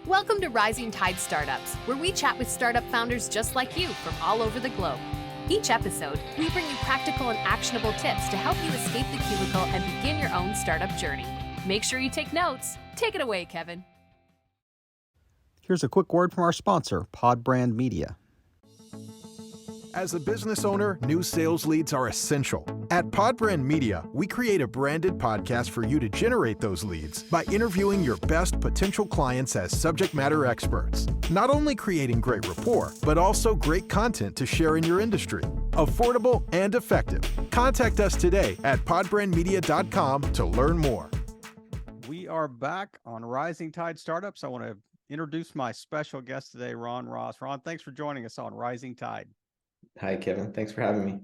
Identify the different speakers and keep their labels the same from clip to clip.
Speaker 1: Welcome to Rising Tide Startups, where we chat with startup founders just like you from all over the globe. Each episode, we bring you practical and actionable tips to help you escape the cubicle and begin your own startup journey. Make sure you take notes. Take it away, Kevin.
Speaker 2: Here's a quick word from our sponsor, Podbrand Media.
Speaker 3: As a business owner, new sales leads are essential. At Podbrand Media, we create a branded podcast for you to generate those leads by interviewing your best potential clients as subject matter experts. Not only creating great rapport, but also great content to share in your industry. Affordable and effective. Contact us today at podbrandmedia.com to learn more.
Speaker 2: We are back on Rising Tide Startups. I want to introduce my special guest today, Ron Ross. Ron, thanks for joining us on Rising Tide.
Speaker 4: Hi, Kevin. Thanks for having me.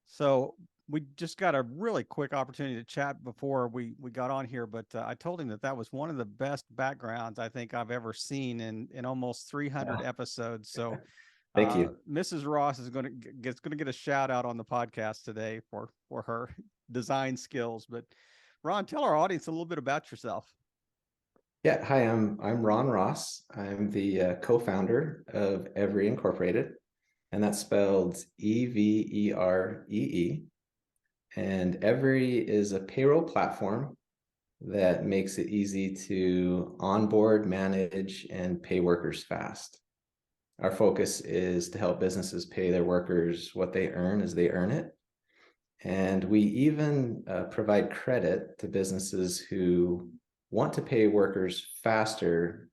Speaker 2: So we just got a really quick opportunity to chat before we got on here, but I told him that was one of the best backgrounds I think I've ever seen in almost 300 episodes. So
Speaker 4: Thank you.
Speaker 2: Mrs. Ross is going to get a shout out on the podcast today for her design skills. But Ron, tell our audience a little bit about yourself.
Speaker 4: Yeah. Hi, I'm Ron Ross. I'm the co-founder of Everee Incorporated. And that's spelled Everee. And Everee is a payroll platform that makes it easy to onboard, manage, and pay workers fast. Our focus is to help businesses pay their workers what they earn as they earn it. And we even provide credit to businesses who want to pay workers faster,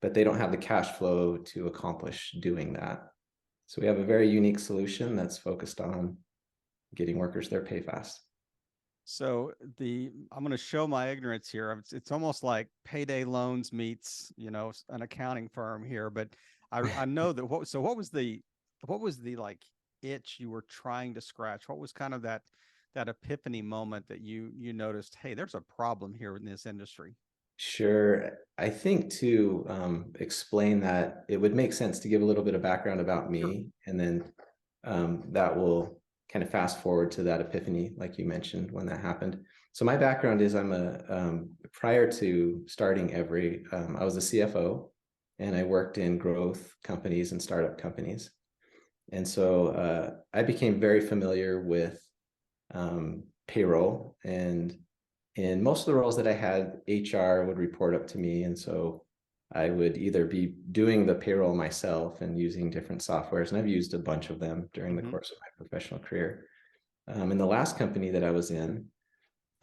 Speaker 4: but they don't have the cash flow to accomplish doing that. So we have a very unique solution that's focused on getting workers their pay fast.
Speaker 2: So I'm going to show my ignorance here. It's almost like Payday Loans meets, an accounting firm here. But I know that. What was the like itch you were trying to scratch? What was kind of that epiphany moment that you noticed? Hey, there's a problem here in this industry.
Speaker 4: Sure. I think to explain that, it would make sense to give a little bit of background about me, and then that will kind of fast forward to that epiphany, like you mentioned, when that happened. So my background is prior to starting Everee, I was a CFO, and I worked in growth companies and startup companies. And so I became very familiar with payroll, and in most of the roles that I had, HR would report up to me. And so I would either be doing the payroll myself and using different softwares, and I've used a bunch of them during the course of my professional career. In the last company that I was in,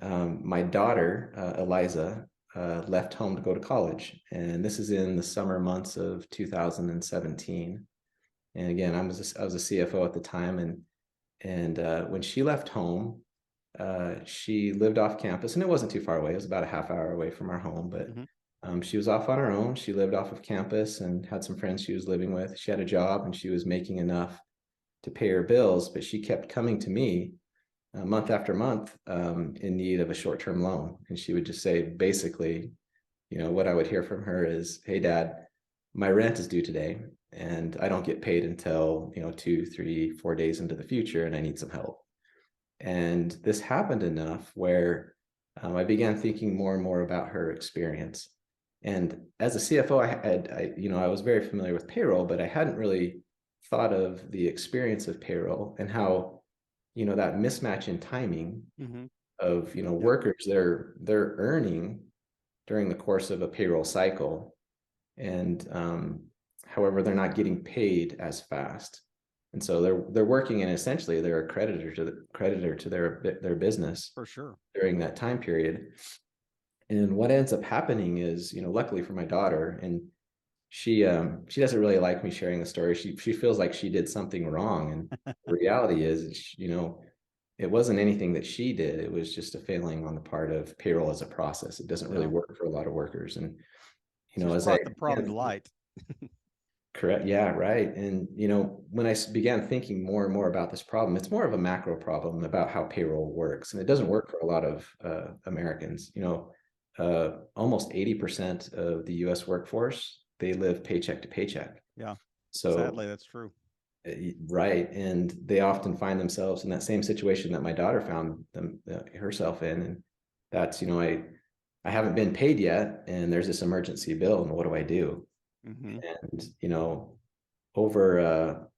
Speaker 4: my daughter, Eliza, left home to go to college. And this is in the summer months of 2017. And again, I was a CFO at the time. And when she left home, she lived off campus, and it wasn't too far away. It was about a half hour away from our home, but she was off on her own. She lived off of campus and had some friends she was living with. She had a job, and she was making enough to pay her bills, but she kept coming to me month after month in need of a short-term loan. And she would just say, basically, what I would hear from her is, "Hey, Dad, my rent is due today, and I don't get paid until 2, 3, 4 days into the future, and I need some help." And this happened enough where I began thinking more and more about her experience. And as a CFO, I was very familiar with payroll, but I hadn't really thought of the experience of payroll and how, that mismatch in timing of, workers they're earning during the course of a payroll cycle. And however, they're not getting paid as fast. And so they're working, and essentially they're a creditor to their business
Speaker 2: For sure
Speaker 4: during that time period. And what ends up happening is, luckily for my daughter, and she doesn't really like me sharing the story. She feels like she did something wrong, and the reality is, it wasn't anything that she did. It was just a failing on the part of payroll as a process. It doesn't really work for a lot of workers, and
Speaker 2: as brought the problem to light.
Speaker 4: Correct. Yeah, right. And, when I began thinking more and more about this problem, it's more of a macro problem about how payroll works. And it doesn't work for a lot of Americans. Almost 80% of the US workforce, they live paycheck to paycheck.
Speaker 2: Yeah.
Speaker 4: So
Speaker 2: sadly, that's true.
Speaker 4: Right. And they often find themselves in that same situation that my daughter found herself in. And that's, I haven't been paid yet, and there's this emergency bill, and what do I do?
Speaker 2: Mm-hmm.
Speaker 4: And over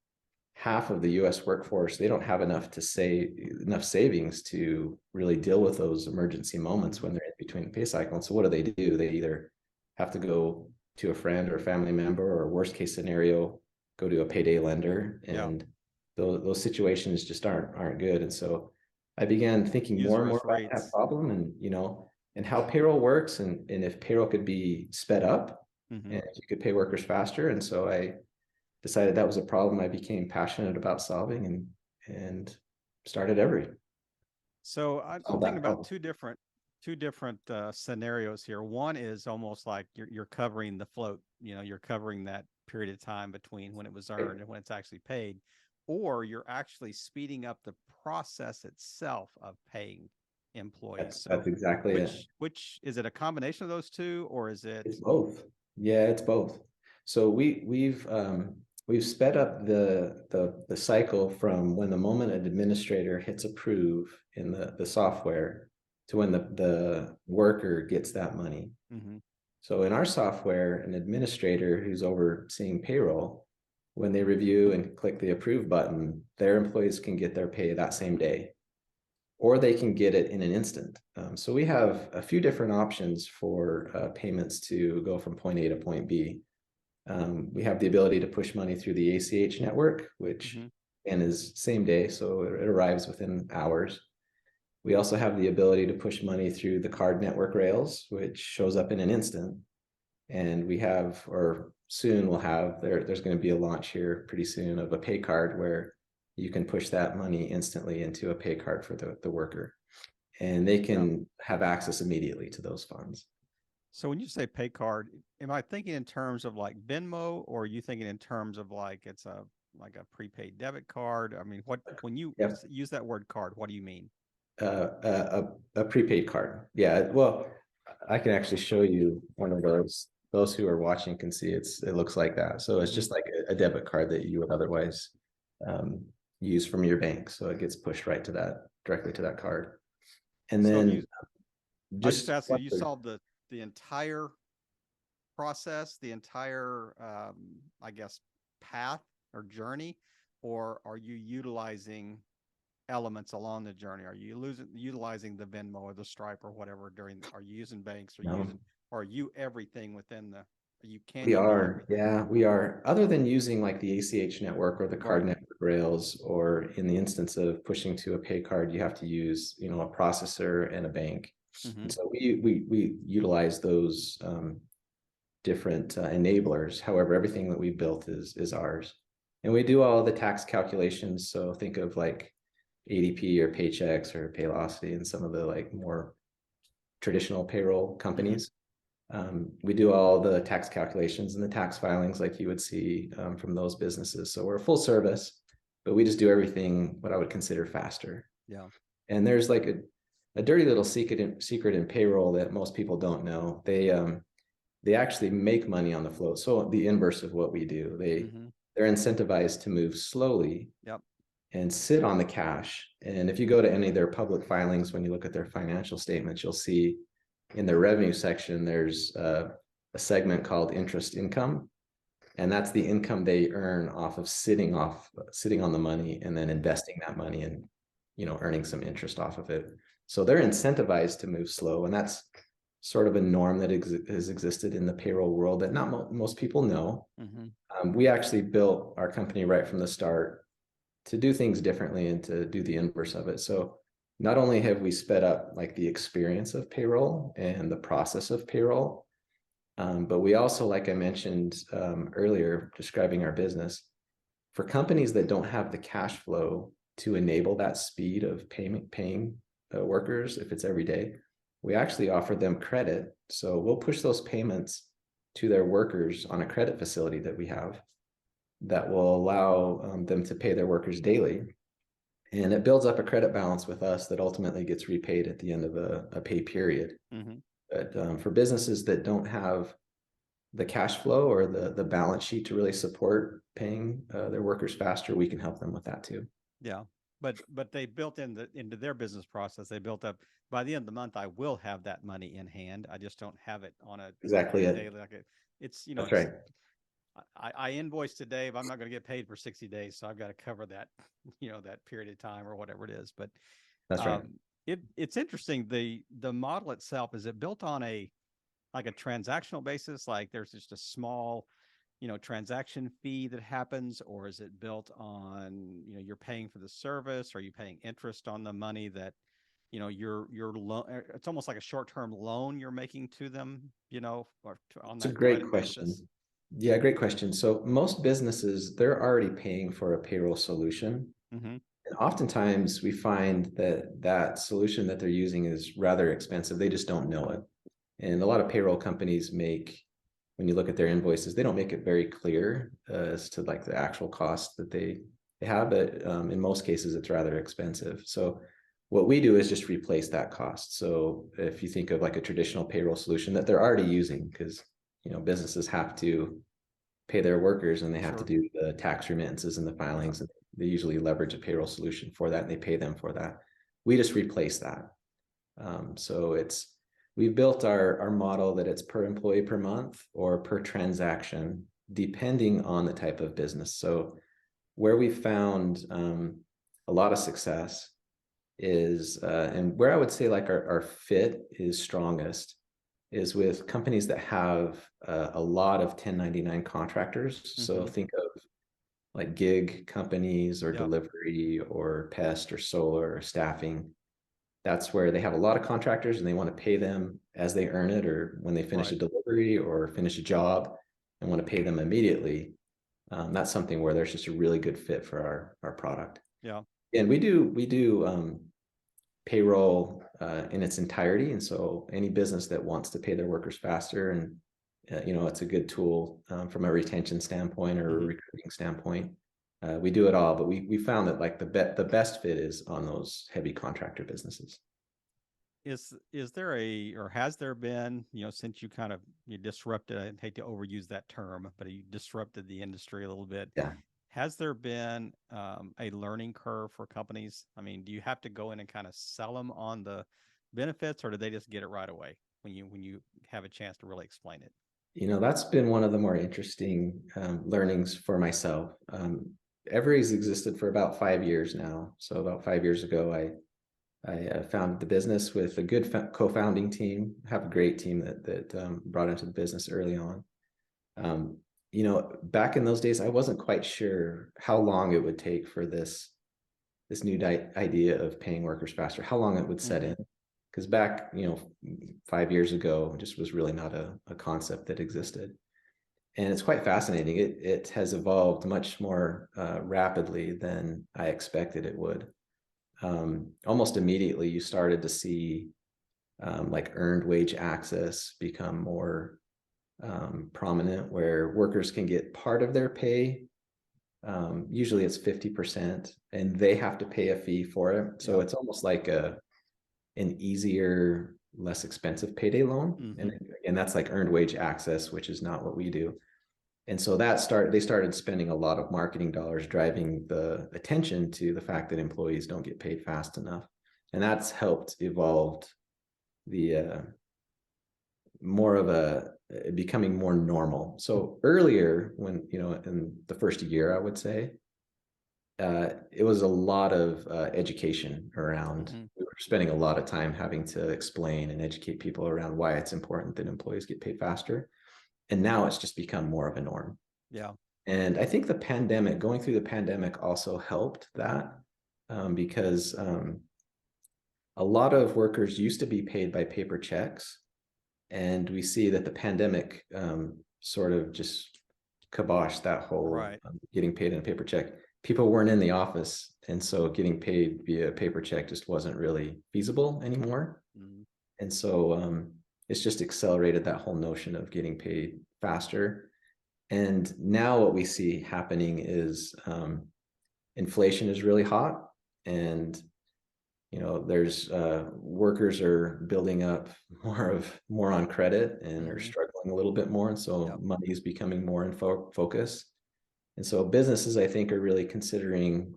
Speaker 4: half of the U.S. workforce, they don't have enough enough savings to really deal with those emergency moments when they're in between the pay cycle. And so what do? They either have to go to a friend or a family member, or worst case scenario, go to a payday lender.
Speaker 2: Yeah.
Speaker 4: And those situations just aren't good. And so I began thinking more and more
Speaker 2: Usurious
Speaker 4: about that
Speaker 2: rates.
Speaker 4: problem, and how payroll works, and if payroll could be sped up,
Speaker 2: Mm-hmm.
Speaker 4: and if you could pay workers faster. And so I decided that was a problem I became passionate about solving, and started Everee.
Speaker 2: So I'm
Speaker 4: Solve
Speaker 2: thinking
Speaker 4: that
Speaker 2: about
Speaker 4: problem.
Speaker 2: two different scenarios here. One is almost like you're covering the float. You're covering that period of time between when it was earned and when it's actually paid, or you're actually speeding up the process itself of paying employees. So
Speaker 4: That's exactly it.
Speaker 2: which is it, a combination of those two, or is it?
Speaker 4: It's both. Yeah, it's both. So we've sped up the cycle from when the moment an administrator hits approve in the software to when the worker gets that money.
Speaker 2: Mm-hmm.
Speaker 4: So in our software, an administrator who's overseeing payroll, when they review and click the approve button, their employees can get their pay that same day, or they can get it in an instant. So we have a few different options for payments to go from point A to point B. We have the ability to push money through the ACH network, which
Speaker 2: Mm-hmm.
Speaker 4: and is same day, so it arrives within hours. We also have the ability to push money through the card network rails, which shows up in an instant. And we have, or soon we'll have, there's going to be a launch here pretty soon of a pay card where you can push that money instantly into a pay card for the worker, and they can have access immediately to those funds.
Speaker 2: So when you say pay card, am I thinking in terms of like Venmo, or are you thinking in terms of like it's a prepaid debit card? I mean, when you use that word card, what do you mean?
Speaker 4: A prepaid card. Yeah, well, I can actually show you one of those. Those who are watching can see it looks like that. So it's just like a debit card that you would otherwise use from your bank. So it gets pushed directly to that card. And
Speaker 2: So if
Speaker 4: then
Speaker 2: you, I just asked you solved the entire process, the entire, I guess, path or journey, or are you utilizing elements along the journey? Are you utilizing the Venmo or the Stripe or whatever are you using banks, or are you everything within
Speaker 4: we are, yeah, we are. Other than using like the ACH network or the card
Speaker 2: Right.
Speaker 4: network rails, or in the instance of pushing to a pay card, you have to use, a processor and a bank.
Speaker 2: Mm-hmm.
Speaker 4: And so we utilize those different enablers. However, everything that we built is ours, and we do all the tax calculations. So think of like ADP or Paychecks or Paylocity and some of the like more traditional payroll companies. We do all the tax calculations and the tax filings like you would see from those businesses. So we're a full service, but we just do everything what I would consider faster.
Speaker 2: Yeah.
Speaker 4: And there's like a dirty little secret in payroll that most people don't know. They actually make money on the float. So the inverse of what we do. They're incentivized to move slowly.
Speaker 2: Yep.
Speaker 4: And sit on the cash. And if you go to any of their public filings, when you look at their financial statements, you'll see in their revenue section, there's a segment called interest income. And that's the income they earn off of sitting on the money and then investing that money and, earning some interest off of it. So they're incentivized to move slow. And that's sort of a norm that has existed in the payroll world that not most people know. We actually built our company right from the start to do things differently and to do the inverse of it. So not only have we sped up like the experience of payroll and the process of payroll, but we also, like I mentioned earlier, describing our business, for companies that don't have the cash flow to enable that speed of paying workers, if it's every day, we actually offer them credit. So we'll push those payments to their workers on a credit facility that we have that will allow them to pay their workers daily. And it builds up a credit balance with us that ultimately gets repaid at the end of a pay period. But for businesses that don't have the cash flow or the balance sheet to really support paying their workers faster, we can help them with that too.
Speaker 2: Yeah. but they built into their business process. They built up, by the end of the month, I will have that money in hand. I just don't have it on a
Speaker 4: Exactly it.
Speaker 2: daily. Like it's
Speaker 4: That's right.
Speaker 2: I invoice today, but I'm not going to get paid for 60 days, so I've got to cover that, that period of time or whatever it is. But
Speaker 4: That's right.
Speaker 2: It's interesting. The model itself, is it built on a transactional basis? Like there's just a small transaction fee that happens, or is it built on, you're paying for the service? Are you paying interest on the money that, your loan, it's almost like a short-term loan you're making to them, or on
Speaker 4: It's a
Speaker 2: that
Speaker 4: great
Speaker 2: credit
Speaker 4: question.
Speaker 2: basis?
Speaker 4: Yeah, great question. So most businesses, they're already paying for a payroll solution.
Speaker 2: Mm-hmm.
Speaker 4: And oftentimes we find that that solution that they're using is rather expensive. They just don't know it. And a lot of payroll companies when you look at their invoices, they don't make it very clear as to like the actual cost that they have, but in most cases, it's rather expensive. So what we do is just replace that cost. So if you think of like a traditional payroll solution that they're already using, because businesses have to pay their workers and they have to do the tax remittances and the filings, and they usually leverage a payroll solution for that and they pay them for that. We just replace that. So we've built our model that it's per employee per month or per transaction, depending on the type of business. So where we found a lot of success is, and where I would say like our fit is strongest, is with companies that have a lot of 1099 contractors. Mm-hmm. So think of like gig companies or delivery or pest or solar or staffing. That's where they have a lot of contractors and they want to pay them as they earn it, or when they finish a delivery or finish a job and want to pay them immediately. That's something where there's just a really good fit for our product.
Speaker 2: Yeah.
Speaker 4: And we do payroll in its entirety. And so any business that wants to pay their workers faster, and it's a good tool from a retention standpoint or a recruiting standpoint. We do it all, but we found that like the best fit is on those heavy contractor businesses.
Speaker 2: Is there or has there been, since you disrupted, I hate to overuse that term, but you disrupted the industry a little bit.
Speaker 4: Yeah.
Speaker 2: Has there been a learning curve for companies? I mean, do you have to go in and kind of sell them on the benefits, or do they just get it right away when you have a chance to really explain it?
Speaker 4: That's been one of the more interesting learnings for myself. Everee's existed for about 5 years now. So about 5 years ago, I founded the business with a good co-founding team. Have a great team that brought into the business early on. Back in those days, I wasn't quite sure how long it would take for this new idea of paying workers faster, how long it would set in. Because back, 5 years ago, just was really not a concept that existed. And it's quite fascinating. It has evolved much more rapidly than I expected it would. Almost immediately, you started to see like earned wage access become more prominent, where workers can get part of their pay. Usually it's 50%, and they have to pay a fee for it. So it's almost like an easier, less expensive payday loan. And that's like earned wage access, which is not what we do. And so they started spending a lot of marketing dollars driving the attention to the fact that employees don't get paid fast enough. And that's helped evolve the more of becoming more normal. So earlier, when, in the first year, I would say, it was a lot of education around. We were spending a lot of time having to explain and educate people around why it's important that employees get paid faster. And now it's just become more of a norm.
Speaker 2: Yeah.
Speaker 4: And I think going through the pandemic also helped that because a lot of workers used to be paid by paper checks. And we see that the pandemic sort of just kiboshed that whole getting paid in a paper check. People weren't in the office, and so getting paid via paper check just wasn't really feasible anymore. And so it's just accelerated that whole notion of getting paid faster. And now what we see happening is inflation is really hot, and there's workers are building up more on credit and are struggling a little bit more, and so money is becoming more in focus. And so businesses, I think, are really considering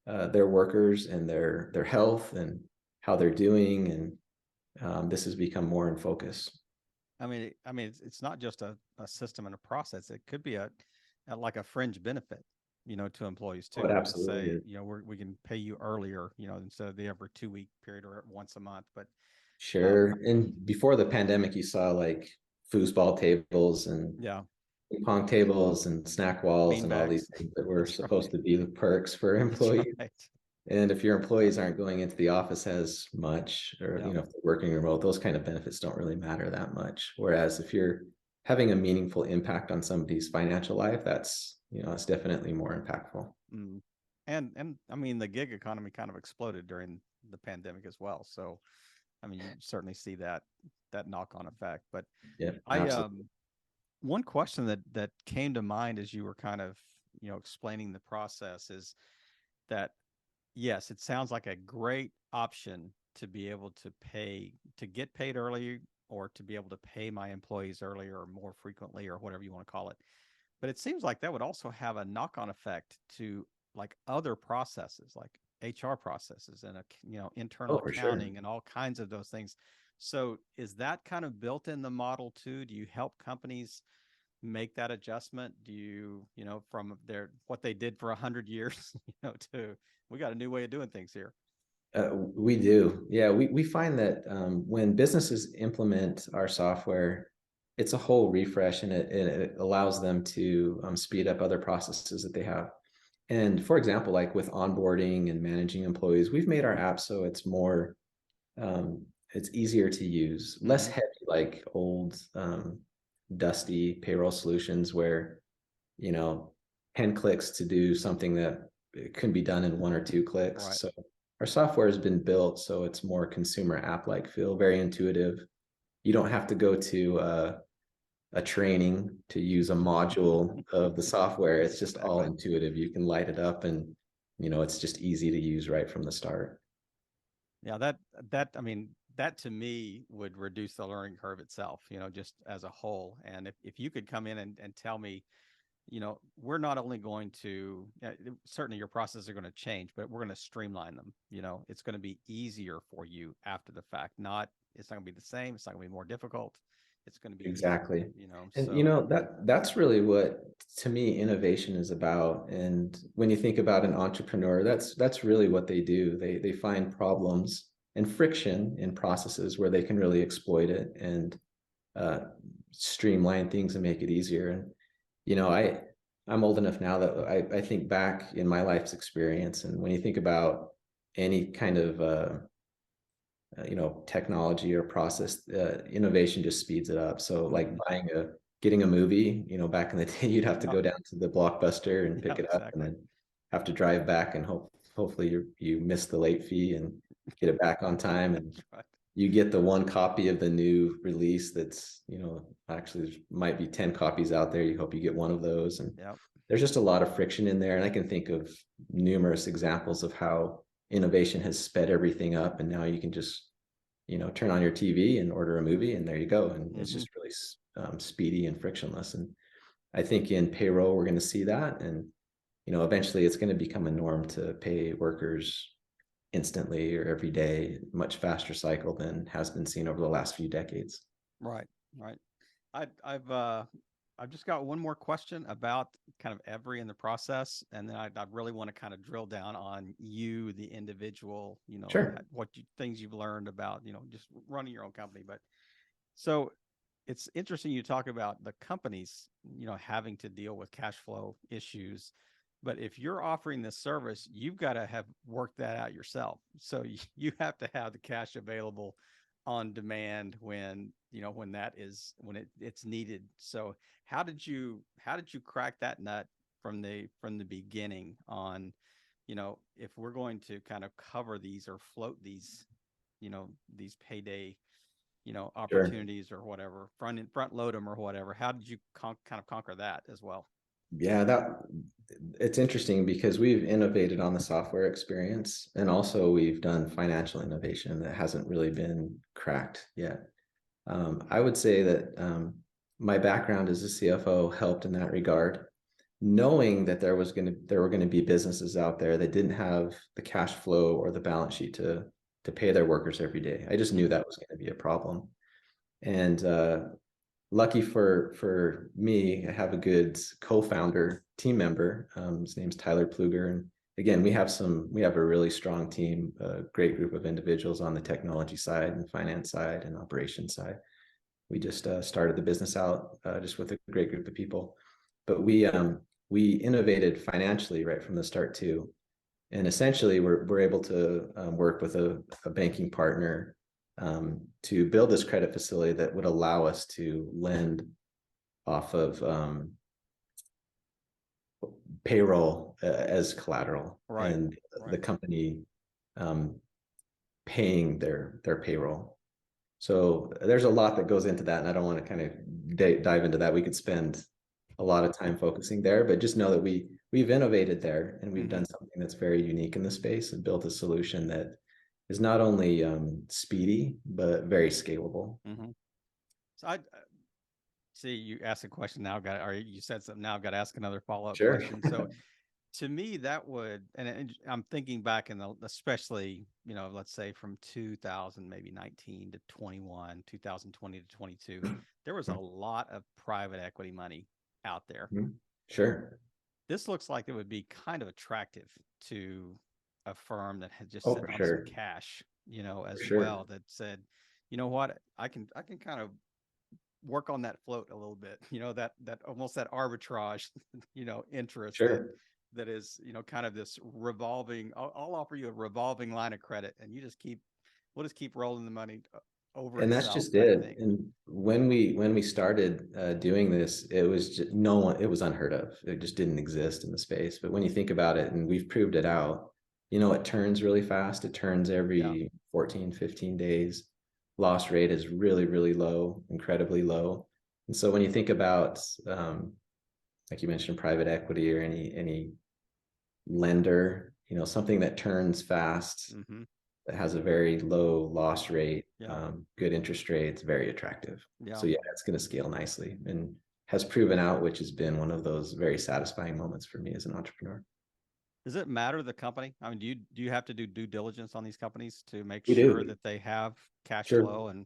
Speaker 4: their workers and their health and how they're doing, and this has become more in focus.
Speaker 2: I mean, it's not just a system and a process. It could be like a fringe benefit, to employees too.
Speaker 4: Oh, it
Speaker 2: To
Speaker 4: absolutely
Speaker 2: say,
Speaker 4: is.
Speaker 2: we can pay you earlier, instead of the every 2-week period or once a month. But
Speaker 4: Sure. And before the pandemic, you saw like foosball tables and
Speaker 2: yeah,
Speaker 4: ping pong tables and snack walls
Speaker 2: bean
Speaker 4: and all these
Speaker 2: bags.
Speaker 4: things that were
Speaker 2: That's right.
Speaker 4: supposed to be the perks for
Speaker 2: That's
Speaker 4: employees.
Speaker 2: right.
Speaker 4: And if your employees aren't going into the office as much, or
Speaker 2: Yeah.
Speaker 4: if they're working remote, those kind of benefits don't really matter that much. Whereas if you're having a meaningful impact on somebody's financial life, that's it's definitely more impactful.
Speaker 2: Mm. And I mean, the gig economy kind of exploded during the pandemic as well. So, I mean, you certainly see that knock-on effect. But
Speaker 4: Yeah,
Speaker 2: I
Speaker 4: absolutely.
Speaker 2: one question that came to mind as you were kind of explaining the process is that, yes, it sounds like a great option to be able to get paid early, or to be able to pay my employees earlier or more frequently, or whatever you want to call it. But it seems like that would also have a knock-on effect to like other processes, like HR processes and internal
Speaker 4: Oh, for sure.
Speaker 2: accounting and all kinds of those things. So is that kind of built in the model too? Do you help companies make that adjustment? Do you, from what they did for 100 years, to we got a new way of doing things here?
Speaker 4: We do. Yeah, we find that when businesses implement our software, it's a whole refresh, and it allows them to speed up other processes that they have. And for example, like with onboarding and managing employees, we've made our app so it's more, it's easier to use, less
Speaker 2: Mhm.
Speaker 4: heavy like old dusty payroll solutions where, 10 clicks to do something that it can be done in 1 or 2 clicks.
Speaker 2: Right.
Speaker 4: So our software has been built so it's more consumer app-like feel, very intuitive. You don't have to go to a training to use a module of the software. It's just all
Speaker 2: Exactly.
Speaker 4: intuitive. You can light it up, and it's just easy to use right from the start.
Speaker 2: Yeah, I mean, that to me would reduce the learning curve itself, just as a whole. And if you could come in and tell me, we're not only going to, certainly your processes are going to change, but we're going to streamline them. It's going to be easier for you after the fact. It's not going to be the same. It's not going to be more difficult. It's going to be
Speaker 4: Exactly.
Speaker 2: easier,
Speaker 4: And
Speaker 2: so.
Speaker 4: that's really what, to me, innovation is about. And when you think about an entrepreneur, that's really what they do. They find problems and friction in processes where they can really exploit it and uh, streamline things and make it easier. And I'm old enough now that I think back in my life's experience, and when you think about any kind of technology or process, innovation just speeds it up. So like getting a movie, back in the day, you'd have to
Speaker 2: Yeah,
Speaker 4: go down to the Blockbuster and
Speaker 2: yeah,
Speaker 4: pick it up, and
Speaker 2: exactly.
Speaker 4: then have to drive back, and hopefully you miss the late fee and get it back on time. And
Speaker 2: That's right.
Speaker 4: you get the one copy of the new release that's, actually there might be 10 copies out there. You hope you get one of those. And
Speaker 2: Yep.
Speaker 4: there's just a lot of friction in there. And I can think of numerous examples of how innovation has sped everything up. And now you can just, turn on your TV and order a movie, and there you go. And it's just really speedy and frictionless. And I think in payroll, we're going to see that. And, eventually it's going to become a norm to pay workers instantly or every day, much faster cycle than has been seen over the last few decades.
Speaker 2: Right. Right. I've just got one more question about kind of Everee in the process, and then I really want to kind of drill down on you, the individual,
Speaker 4: Sure.
Speaker 2: things you've learned about, just running your own company. But so it's interesting you talk about the companies, having to deal with cash flow issues. But if you're offering this service, you've got to have worked that out yourself. So you have to have the cash available on demand when it's needed. So how did you crack that nut from the beginning on, if we're going to kind of cover these or float these, these payday,
Speaker 4: Sure.
Speaker 2: opportunities or whatever, front load them or whatever? How did you kind of conquer that as well?
Speaker 4: Yeah, it's interesting because we've innovated on the software experience, and also we've done financial innovation that hasn't really been cracked yet. I would say that my background as a CFO helped in that regard. knowing that there were going to be businesses out there that didn't have the cash flow or the balance sheet to pay their workers every day. I just knew that was going to be a problem. And lucky for me, I have a good co-founder team member. His name's Tyler Pluger. And again, we have a really strong team, a great group of individuals on the technology side and finance side and operations side. We just started the business out just with a great group of people, but we innovated financially right from the start too. And essentially we're able to work with a banking partner to build this credit facility that would allow us to lend off of payroll as collateral,
Speaker 2: Right.
Speaker 4: and the company paying their payroll. So there's a lot that goes into that, and I don't want to kind of dive into that. We could spend a lot of time focusing there, but just know that we've innovated there, and we've done something that's very unique in the space and built a solution that is not only speedy but very scalable.
Speaker 2: So I see you asked a question now, or you said something now, I've got to ask another follow-up
Speaker 4: Sure.
Speaker 2: question. So to me, that would, and I'm thinking back especially, let's say from 2000, maybe 19 to 21, 2020 to 22, there was a lot of private equity money out there.
Speaker 4: Sure.
Speaker 2: This looks like it would be kind of attractive to a firm that had just sitting on some cash, as well, that said, you know what, I can kind of work on that float a little bit, that almost that arbitrage, interest that is, kind of this revolving, I'll offer you a revolving line of credit, and we'll just keep rolling the money over.
Speaker 4: And that's just it. And when we started doing this, it was just, it was unheard of. It just didn't exist in the space. But when you think about it, and we've proved it out, it turns really fast. It turns every 14, 15 days. Loss rate is really, really low, incredibly low. And so when you think about, like you mentioned, private equity or any lender, something that turns fast, that has a very low loss rate, good interest rates, very attractive. So it's going to scale nicely, and has proven out, which has been one of those very satisfying moments for me as an entrepreneur.
Speaker 2: Does it matter the company? I mean, do you have to do due diligence on these companies to make
Speaker 4: We
Speaker 2: sure
Speaker 4: do.
Speaker 2: that they have cash flow? And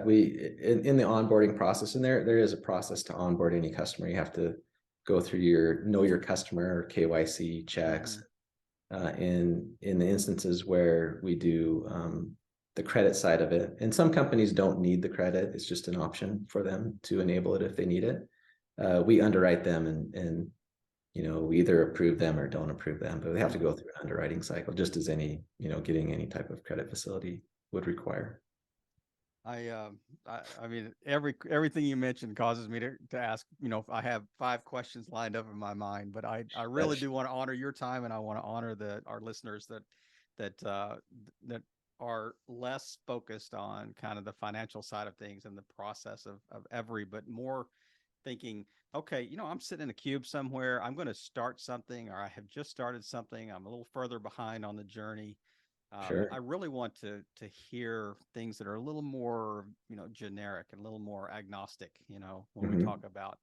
Speaker 4: we in the onboarding process, and there is a process to onboard any customer. You have to go through your know your customer or KYC checks. In the instances where we do the credit side of it, and some companies don't need the credit, it's just an option for them to enable it if they need it. We underwrite them, and we either approve them or don't approve them, but we have to go through an underwriting cycle, just as any getting any type of credit facility would require.
Speaker 2: I mean, everything you mentioned causes me to ask, I have 5 questions lined up in my mind, but I really do want to honor your time, and I want to honor our listeners that are less focused on kind of the financial side of things and the process of Everee, but more thinking, okay, I'm sitting in a cube somewhere, I'm going to start something, or I have just started something, I'm a little further behind on the journey. I really want to hear things that are a little more, generic and a little more agnostic, when we talk about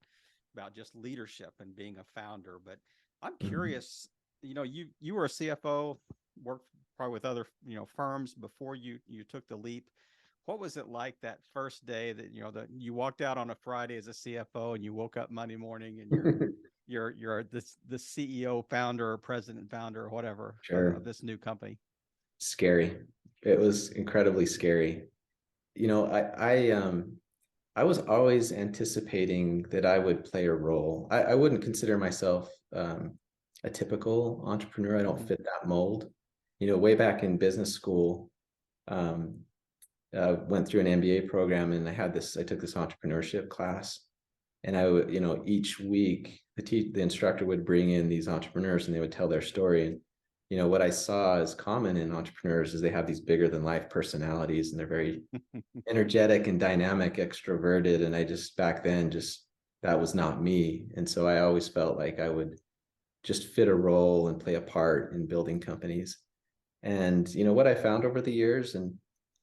Speaker 2: just leadership and being a founder. But I'm curious, you were a CFO, worked probably with other, firms before you took the leap. What was it like that first day that, that you walked out on a Friday as a CFO, and you woke up Monday morning and you're the CEO, founder, or president, founder, or whatever of this new company?
Speaker 4: Scary. It was incredibly scary. I was always anticipating that I would play a role. I wouldn't consider myself a typical entrepreneur. I don't fit that mold. Way back in business school, went through an MBA program, and I took this entrepreneurship class, and I would, each week the instructor would bring in these entrepreneurs, and they would tell their story. What I saw as common in entrepreneurs is they have these bigger than life personalities, and they're very energetic and dynamic, extroverted. And I back then, that was not me. And so I always felt like I would just fit a role and play a part in building companies. And, what I found over the years, and,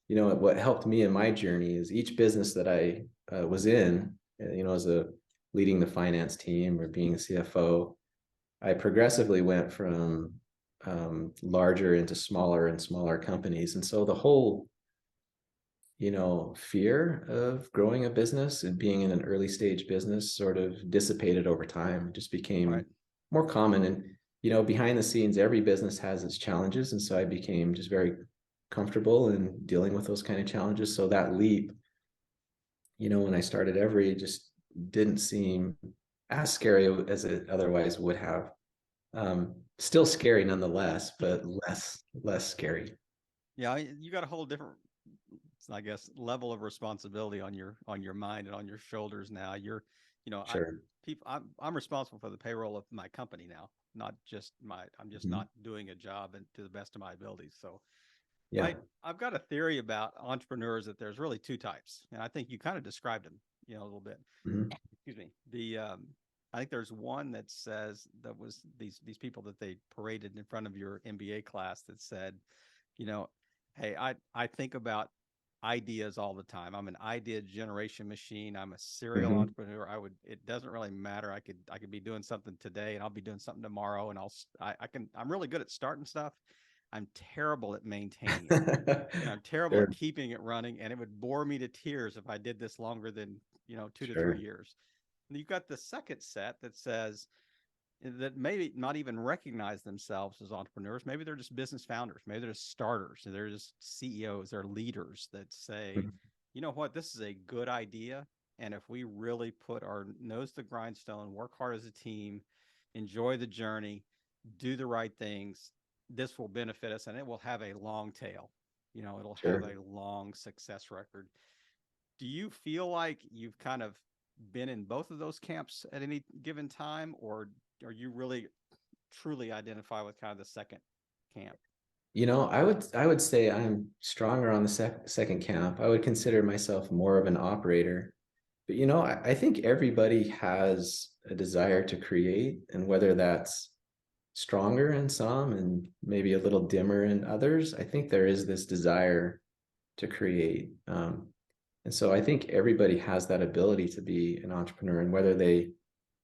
Speaker 4: what helped me in my journey, is each business that I was in, as a leading the finance team or being a CFO, I progressively went from larger into smaller and smaller companies. And so the whole, fear of growing a business and being in an early stage business sort of dissipated over time. It just became more common. And, behind the scenes, every business has its challenges. And so I became just very comfortable in dealing with those kind of challenges. So that leap, when I started Everee, just didn't seem as scary as it otherwise would have. Still scary nonetheless, but less scary.
Speaker 2: Yeah, you got a whole different, I guess, level of responsibility on your mind and on your shoulders now. You're,
Speaker 4: Sure.
Speaker 2: I'm responsible for the payroll of my company now, not just I'm just not doing a job and to the best of my abilities. So
Speaker 4: Yeah.
Speaker 2: I've got a theory about entrepreneurs that there's really two types, and I think you kind of described them, a little bit. Excuse me. I think there's one that says that was these people that they paraded in front of your MBA class that said, hey, I think about ideas all the time. I'm an idea generation machine. I'm a serial entrepreneur. It doesn't really matter. I could be doing something today and I'll be doing something tomorrow, and I'm really good at starting stuff. I'm terrible at maintaining it. And I'm terrible
Speaker 4: Sure.
Speaker 2: at keeping it running. And it would bore me to tears if I did this longer than, 2 to 3
Speaker 4: Sure.
Speaker 2: years. And you've got the second set that says that maybe not even recognize themselves as entrepreneurs. Maybe they're just business founders. Maybe they're just starters. They're just CEOs. They're leaders that say, you know what, this is a good idea. And if we really put our nose to the grindstone, work hard as a team, enjoy the journey, do the right things, this will benefit us and it will have a long tail. It'll have a long success record. Do you feel like you've kind of been in both of those camps at any given time, or are you really truly identify with kind of the second camp?
Speaker 4: I would say I'm stronger on the second camp. I would consider myself more of an operator. But I think everybody has a desire to create, and whether that's stronger in some and maybe a little dimmer in others, I think there is this desire to create. And so I think everybody has that ability to be an entrepreneur, and whether they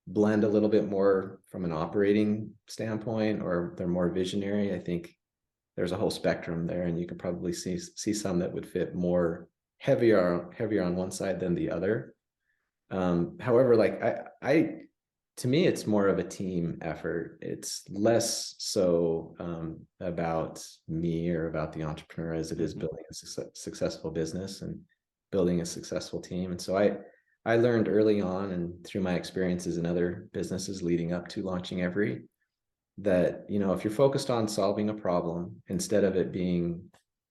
Speaker 4: blend a little bit more from an operating standpoint or they're more visionary, I think there's a whole spectrum there, and you can probably see some that would fit more heavier on one side than the other. However, like to me, it's more of a team effort. It's less so about me or about the entrepreneur as it is building a successful business and building a successful team. And so I learned early on, and through my experiences in other businesses leading up to launching Everee, that, if you're focused on solving a problem instead of it being,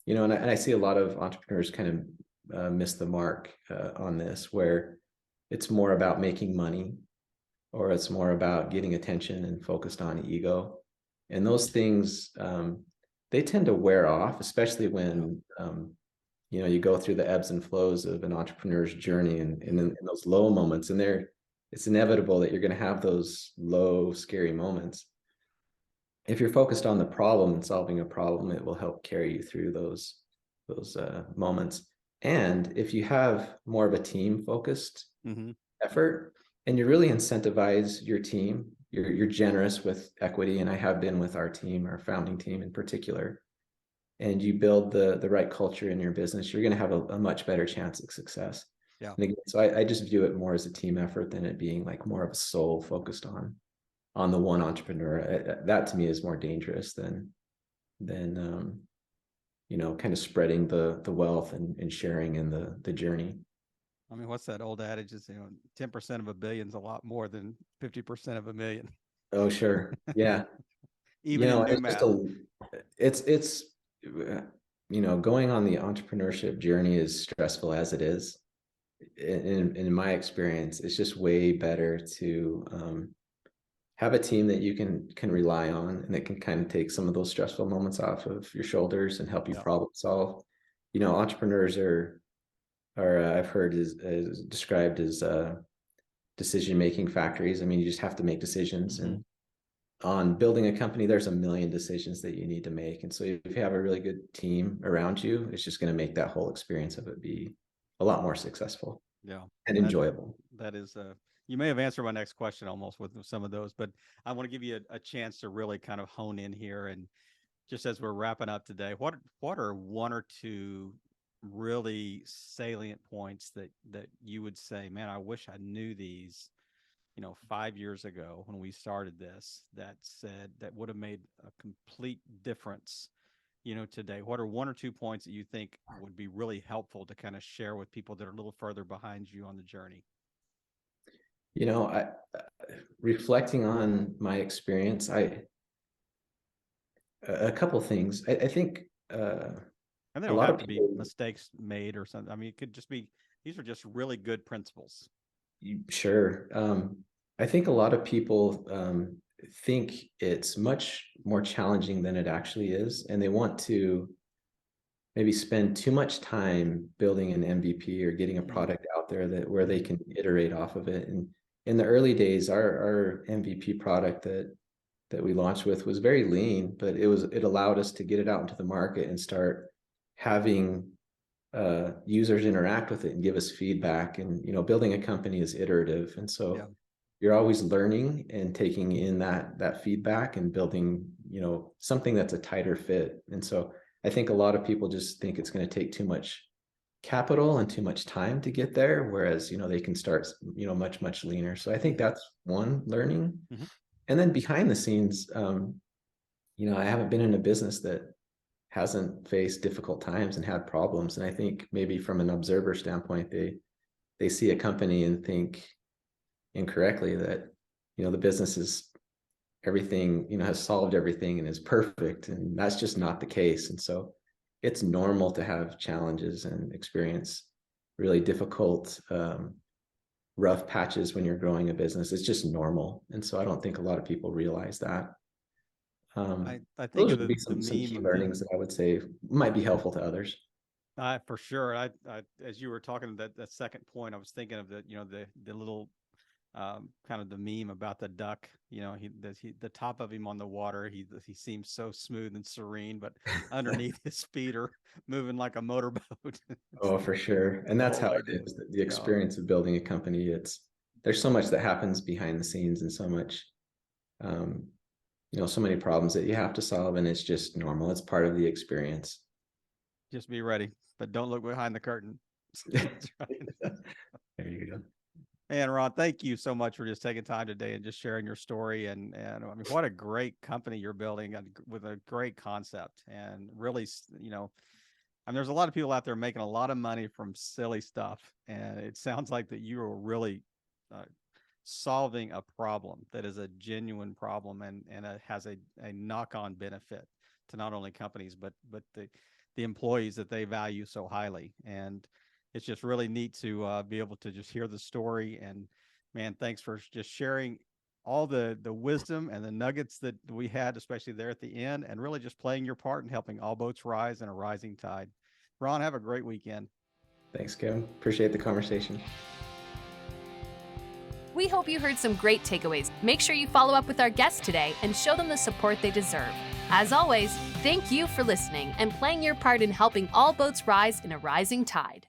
Speaker 4: and I see a lot of entrepreneurs kind of miss the mark on this, where it's more about making money, or it's more about getting attention and focused on ego. And those things, they tend to wear off, especially when, you go through the ebbs and flows of an entrepreneur's journey, and in those low moments, and it's inevitable that you're going to have those low, scary moments. If you're focused on the problem and solving a problem, it will help carry you through those moments. And if you have more of a team focused effort, and you really incentivize your team, you're generous with equity, and I have been with our team, our founding team in particular, and you build the right culture in your business, you're going to have a much better chance of success.
Speaker 2: Yeah.
Speaker 4: And again, so I just view it more as a team effort than it being like more of a soul focused on the one entrepreneur. That to me is more dangerous than kind of spreading the wealth and sharing in the journey.
Speaker 2: I mean, what's that old adage? Is 10% of a billion is a lot more than 50% of a million.
Speaker 4: Oh, sure. Yeah.
Speaker 2: Even in new math.
Speaker 4: It's going on the entrepreneurship journey is stressful as it is. In my experience, it's just way better to have a team that you can rely on, and that can kind of take some of those stressful moments off of your shoulders and help you problem solve. Entrepreneurs are I've heard is described as decision-making factories. I mean, you just have to make decisions, and on building a company, there's a million decisions that you need to make. And so if you have a really good team around you, it's just going to make that whole experience of it be a lot more successful and enjoyable.
Speaker 2: That is You may have answered my next question almost with some of those, but I want to give you a chance to really kind of hone in here. And just as we're wrapping up today, what are one or two really salient points that you would say, man, I wish I knew these, 5 years ago when we started this, that would have made a complete difference, today? What are one or two points that you think would be really helpful to kind of share with people that are a little further behind you on the journey?
Speaker 4: I reflecting on my experience, a couple things. I think
Speaker 2: And they
Speaker 4: a
Speaker 2: don't
Speaker 4: lot
Speaker 2: have
Speaker 4: of
Speaker 2: to be
Speaker 4: people,
Speaker 2: mistakes made or something. I mean, it could just be, these are just really good principles.
Speaker 4: sure. I think a lot of people think it's much more challenging than it actually is, and they want to maybe spend too much time building an MVP or getting a product out there where they can iterate off of it. And in the early days, our MVP product that we launched with was very lean, but it allowed us to get it out into the market and start having users interact with it and give us feedback. And building a company is iterative, and so you're always learning and taking in that feedback and building something that's a tighter fit. And so I think a lot of people just think it's going to take too much capital and too much time to get there, whereas they can start much leaner. So I think that's one learning. And then behind the scenes, I haven't been in a business that hasn't faced difficult times and had problems. And I think maybe from an observer standpoint, they see a company and think incorrectly that the business is everything, has solved everything and is perfect, and that's just not the case. And so it's normal to have challenges and experience really difficult rough patches when you're growing a business. It's just normal. And so I don't think a lot of people realize that.
Speaker 2: I think
Speaker 4: those
Speaker 2: of
Speaker 4: would be some key
Speaker 2: meme.
Speaker 4: learnings that I would say might be helpful to others.
Speaker 2: For sure. I as you were talking that second point, I was thinking of the little kind of the meme about the duck. The top of him on the water, he seems so smooth and serene, but underneath his feet are moving like a motorboat.
Speaker 4: Oh, for sure. And that's how it is. The experience of building a company, there's so much that happens behind the scenes and so much, so many problems that you have to solve, and it's just normal. It's part of the experience.
Speaker 2: Just be ready, but don't look behind the curtain.
Speaker 4: There you go.
Speaker 2: Man, Ron, thank you so much for just taking time today and just sharing your story. And I mean, what a great company you're building with a great concept. And really, there's a lot of people out there making a lot of money from silly stuff. And it sounds like that you are really solving a problem that is a genuine problem, and it has a knock-on benefit to not only companies, but the employees that they value so highly. And it's just really neat to be able to just hear the story. And man, thanks for just sharing all the wisdom and the nuggets that we had, especially there at the end, and really just playing your part in helping all boats rise in a rising tide. Ron, have a great weekend.
Speaker 4: Thanks, Kevin. Appreciate the conversation.
Speaker 1: We hope you heard some great takeaways. Make sure you follow up with our guests today and show them the support they deserve. As always, thank you for listening and playing your part in helping all boats rise in a rising tide.